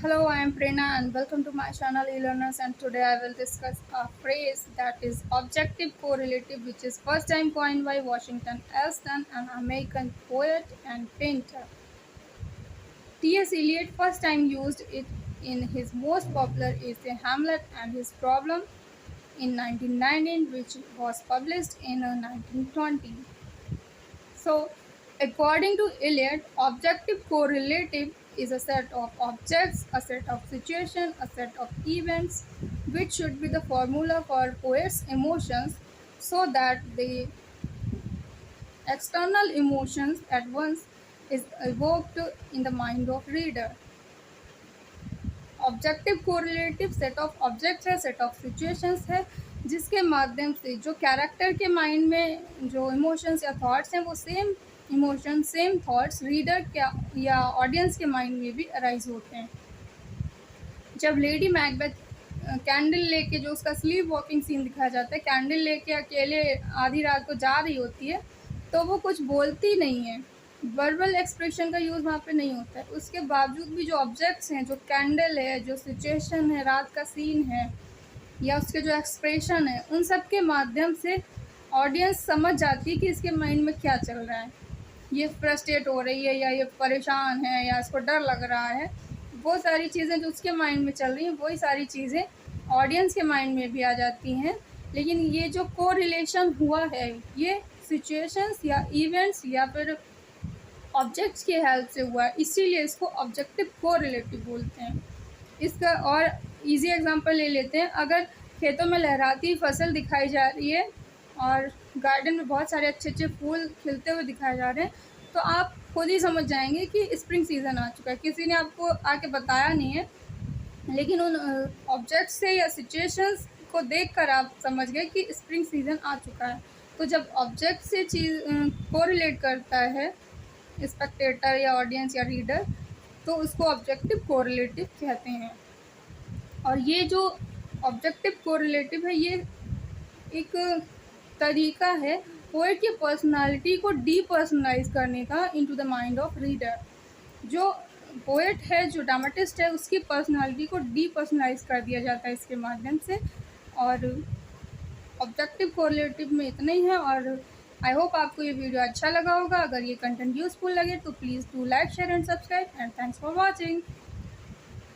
Hello, I am Prerna and welcome to my channel e-learners, and today I will discuss a phrase that is objective correlative, which is first time coined by Washington Allston, an American poet and painter. T.S. Eliot first time used it in his most popular essay Hamlet and His Problem in 1919, which was published in 1920. So, according to Eliot, objective correlative is a set of objects, a set of situations, a set of events, which should be the formula for poet's emotions so that the external emotions at once is evoked in the mind of reader. Objective correlative set of objects है, set of situations है, जिसके माध्यम से जो character के mind में जो emotions या थॉट्स हैं वो same emotion same thoughts reader या ऑडियंस के माइंड में भी अराइज होते हैं। जब लेडी मैकबेथ कैंडल लेके जो उसका स्लीप वॉकिंग सीन दिखाया जाता है, कैंडल लेके अकेले आधी रात को जा रही होती है, तो वो कुछ बोलती नहीं है, वर्बल एक्सप्रेशन का यूज़ वहाँ पे नहीं होता है। उसके बावजूद भी जो ऑब्जेक्ट्स हैं, जो कैंडल है, जो सिचुएशन है, रात का सीन है या उसके जो एक्सप्रेशन है, उन सब के माध्यम से ऑडियंस समझ जाती है कि इसके माइंड में क्या चल रहा है। ये फ्रस्ट्रेट हो रही है या ये परेशान है या इसको डर लग रहा है। वो सारी चीज़ें जो उसके माइंड में चल रही हैं, वही सारी चीज़ें ऑडियंस के माइंड में भी आ जाती हैं। लेकिन ये जो कोरिलेशन हुआ है, ये सिचुएशंस या इवेंट्स या फिर ऑब्जेक्ट्स की हेल्प से हुआ है, इसीलिए इसको ऑब्जेक्टिव कोरिलेटिव बोलते हैं। इसका और इजी एग्जांपल ले लेते हैं। अगर खेतों में लहराती फसल दिखाई जा रही है और गार्डन में बहुत सारे अच्छे अच्छे फूल खिलते हुए दिखाए जा रहे हैं, तो आप खुद ही समझ जाएंगे कि स्प्रिंग सीज़न आ चुका है। किसी ने आपको आके बताया नहीं है, लेकिन उन ऑब्जेक्ट्स से या सिचुएशंस को देखकर आप समझ गए कि स्प्रिंग सीज़न आ चुका है। तो जब ऑब्जेक्ट से चीज़ कोरिलेट करता है स्पेक्टेटर या ऑडियंस या रीडर, तो उसको ऑब्जेक्टिव कोरिलेटिव कहते हैं। और ये जो ऑब्जेक्टिव कोरिलेटिव है, ये एक तरीका है पोएट की पर्सनालिटी को डीपर्सनलाइज करने का into the mind of reader. जो पोएट है, जो ड्रामेटिस्ट है, उसकी पर्सनालिटी को डीपर्सनलाइज कर दिया जाता है इसके माध्यम से। और ऑब्जेक्टिव कोरिलेटिव में इतना ही है। और आई होप आपको ये वीडियो अच्छा लगा होगा। अगर ये कंटेंट यूजफुल लगे तो please do like, share and subscribe, and thanks for watching.